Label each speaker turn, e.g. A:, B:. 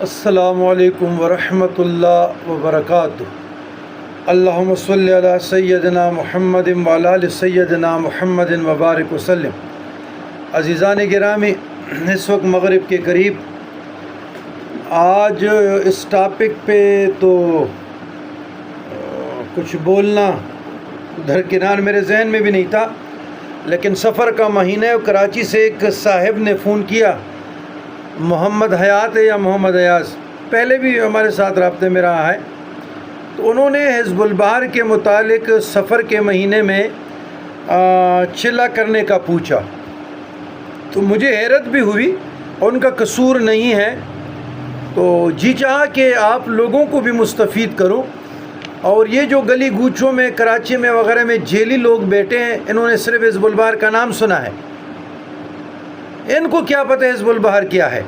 A: السلام علیکم ورحمۃ اللہ وبرکاتہ۔ اللہم صلی علی سیدنا محمد وعلی آل سیدنا محمد وبارک وسلم۔ عزیزان گرامی، اس وقت مغرب کے قریب آج اس ٹاپک پہ تو کچھ بولنا درکنار میرے ذہن میں بھی نہیں تھا، لیکن سفر کا مہینہ ہے۔ کراچی سے ایک صاحب نے فون کیا، محمد حیات ہے یا محمد ایاز، پہلے بھی ہمارے ساتھ رابطے میں رہا ہے، تو انہوں نے حزب البحر کے متعلق سفر کے مہینے میں چلا کرنے کا پوچھا، تو مجھے حیرت بھی ہوئی، ان کا قصور نہیں ہے، تو جی چاہا کہ آپ لوگوں کو بھی مستفید کروں۔ اور یہ جو گلی گوچوں میں کراچی میں وغیرہ میں جیلی لوگ بیٹھے ہیں، انہوں نے صرف حزب البحر کا نام سنا ہے، ان کو کیا پتہ حزب البحر کیا ہے۔